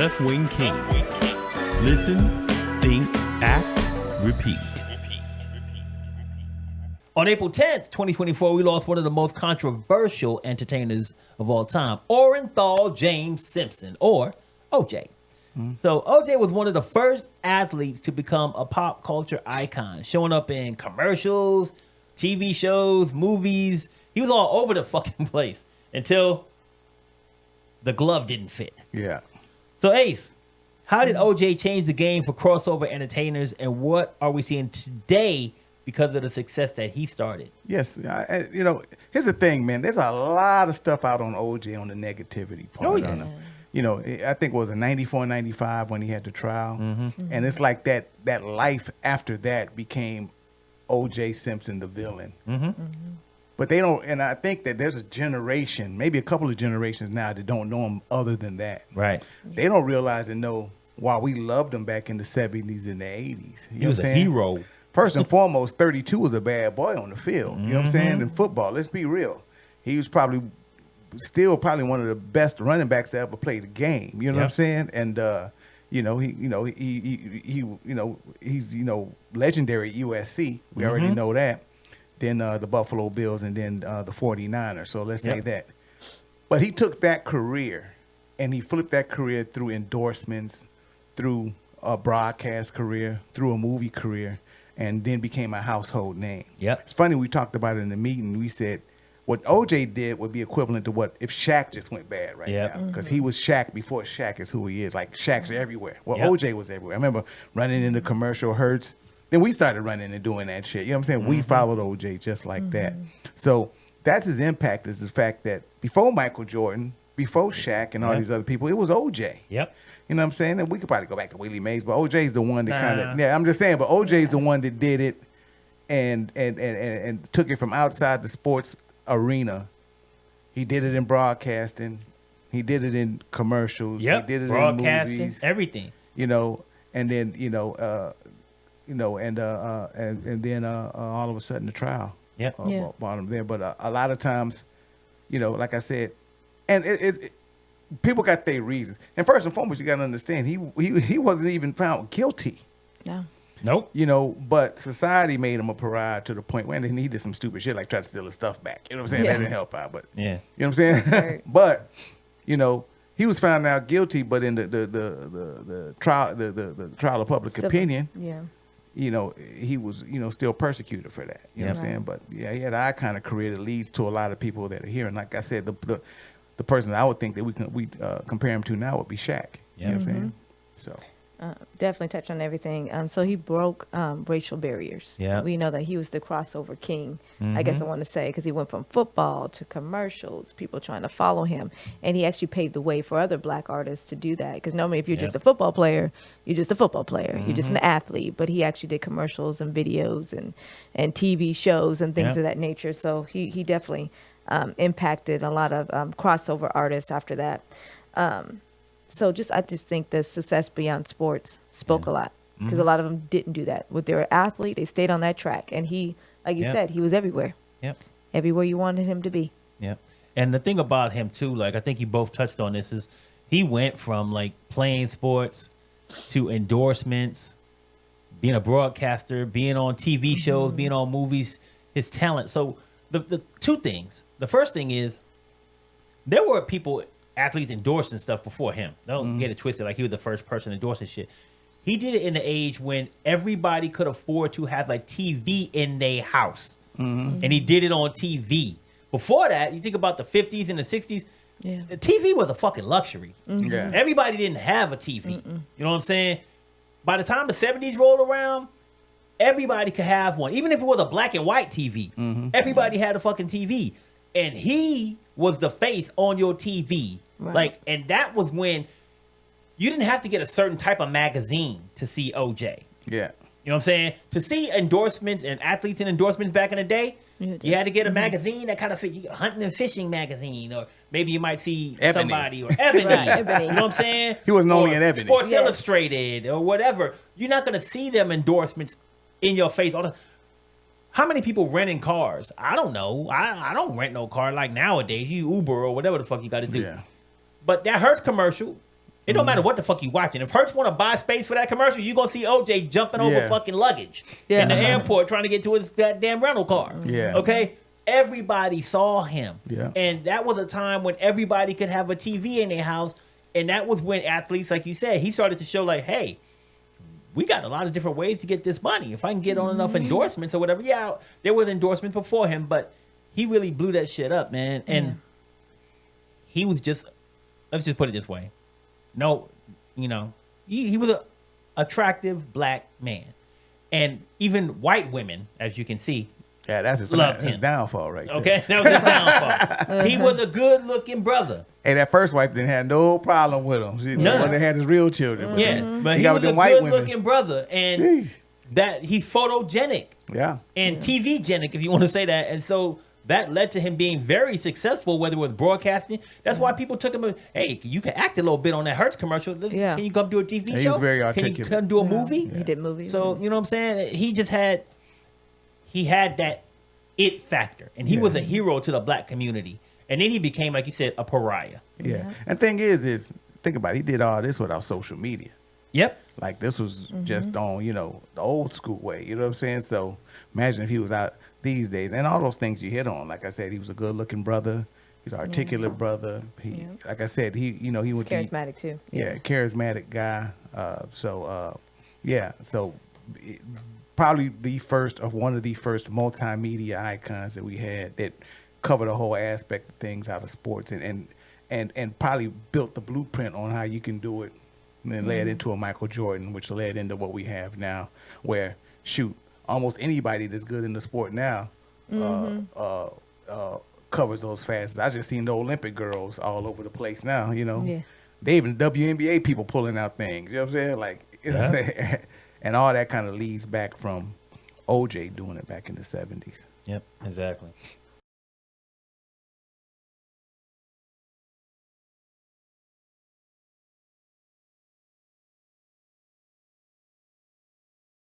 Left Wing Kingz. Listen, think, act, repeat. On April 10th, 2024, we lost one of the most controversial entertainers of all time, Orenthal James Simpson, or OJ. So OJ was one of the first athletes to become a pop culture icon, showing up in commercials, TV shows, movies. He was all over the fucking place until the glove didn't fit. Yeah. So Ace, how did OJ change the game for crossover entertainers, and what are we seeing today because of the success that he started? Yes. Here's the thing, man. There's a lot of stuff out on OJ on the negativity part. Oh, yeah. On him. I think it was in 94, 95 when he had the trial. And it's like that life after that became O.J. Simpson, the villain. But they don't, and I think that there's a generation, maybe a couple of generations now that don't know him other than that. Right. They don't realize and know why we loved him back in the 70s and the 80s. He was a hero. First and foremost, 32 was a bad boy on the field. You know what I'm saying? In football, let's be real. He was still probably one of the best running backs to ever play the game. You know what I'm saying? And he's legendary at USC. We already know that. Then the Buffalo Bills, and then the 49ers. So let's say that. But he took that career and he flipped that career through endorsements, through a broadcast career, through a movie career, and then became a household name. Yep. It's funny, we talked about it in the meeting. We said what OJ did would be equivalent to what if Shaq just went bad now. Because he was Shaq before Shaq is who he is. Like, Shaq's everywhere. Well, OJ was everywhere. I remember running into commercial hurts. Then we started running and doing that shit. You know what I'm saying? We followed OJ just like that. So that's his impact, is the fact that before Michael Jordan, before Shaq and all these other people, it was OJ. Yep. You know what I'm saying? And we could probably go back to Willie Mays, but OJ's the one that kind of, I'm just saying, but OJ's the one that did it and took it from outside the sports arena. He did it in broadcasting. He did it in commercials. Yep. He did it Broadcasting, in movies. everything. And then and then all of a sudden the trial. Brought him there. But a lot of times, like I said, and it people got their reasons. And first and foremost, you got to understand, he wasn't even found guilty. No. Nope. But society made him a pariah to the point where he did some stupid shit, like try to steal his stuff back. You know what I'm saying? That didn't help out. But you know what I'm saying? Right. But he was found out guilty. But in the trial, the trial of public opinion, he was still persecuted for that. You know what I'm saying? But he had an iconic career that leads to a lot of people that are here. And like I said, the person I would think that we compare him to now would be Shaq. You know what I'm saying? So. Definitely touch on everything. So he broke racial barriers. Yeah. We know that he was the crossover king, I guess I want to say, because he went from football to commercials, people trying to follow him. And he actually paved the way for other black artists to do that. Because normally if you're just a football player, you're just a football player. You're just an athlete. But he actually did commercials and videos and TV shows and things of that nature. So he definitely impacted a lot of crossover artists after that. So I just think the success beyond sports spoke a lot, because a lot of them didn't do that. With their athlete, they stayed on that track, and he, like you said, he was everywhere. Yep. Everywhere you wanted him to be. Yep. And the thing about him too, like I think you both touched on this, is he went from like playing sports to endorsements, being a broadcaster, being on TV shows, being on movies. His talent. So the two things. The first thing is there were athletes endorsing stuff before him. Don't get it twisted, like he was the first person endorsing shit. He did it in the age when everybody could afford to have like TV in their house. And he did it on TV. Before that, you think about the 50s and the 60s, the TV was a fucking luxury. Yeah. Everybody didn't have a TV. You know what I'm saying? By the time the 70s rolled around, everybody could have one. Even if it was a black and white TV, everybody had a fucking TV. And he was the face on your TV. Right. Like, and that was when you didn't have to get a certain type of magazine to see OJ. Yeah. You know what I'm saying? To see endorsements and athletes in endorsements back in the day, you had to get a magazine that kind of fit. You Hunting and Fishing magazine, or maybe you might see Ebony. somebody, or Ebony. Ebony. You know what I'm saying? He wasn't only Or in Ebony. Sports Yes. Illustrated or whatever. You're not going to see them endorsements in your face all the. How many people renting cars? I don't know. I don't rent no car like nowadays. You Uber or whatever the fuck you got to do. Yeah. But that Hertz commercial, It don't matter what the fuck you watching. If Hertz want to buy space for that commercial, you gonna see OJ jumping over Yeah. fucking luggage Yeah. in the airport trying to get to his goddamn rental car. Yeah. Okay. Everybody saw him. Yeah. And that was a time when everybody could have a TV in their house, and that was when athletes, like you said, he started to show like, hey, we got a lot of different ways to get this money. If I can get on enough endorsements or whatever, yeah, there was endorsements before him, but he really blew that shit up, man. And he was just, let's just put it this way. No, you know, he was a attractive black man. And even white women, as you can see, Yeah, that's his, Loved his him. downfall right there. okay, that was his downfall. He was a good looking brother. Hey, that first wife didn't have no problem with him. She the None. one that had his real children. But Yeah, but he got was with a them white good women. looking brother. And Eesh. that he's photogenic Yeah. and TV-genic, if you want to say that. And so that led to him being very successful, whether it was broadcasting. That's why people took him, hey, you can act a little bit on that Hertz commercial. Yeah. Can you come do a TV show? He was very Can you articulate. come do a movie? He did movies. So, you know what I'm saying? He had that it factor. And he was a hero to the black community. And then he became, like you said, a pariah. Yeah. And thing is think about it, he did all this without social media. Yep. Like this was just on, you know, the old school way. You know what I'm saying? So imagine if he was out these days, and all those things you hit on. Like I said, he was a good looking brother. He's an articulate brother. He, like I said, he He's went charismatic too. Yeah, charismatic guy. So probably one of the first multimedia icons that we had that covered a whole aspect of things out of sports and probably built the blueprint on how you can do it, and then led into a Michael Jordan, which led into what we have now, where almost anybody that's good in the sport now covers those facets. I just seen the Olympic girls all over the place now, you know. Yeah. They even WNBA people pulling out things. You know what I'm saying? Like, you know what I'm saying? And all that kind of leads back from OJ doing it back in the 70s. Yep, exactly.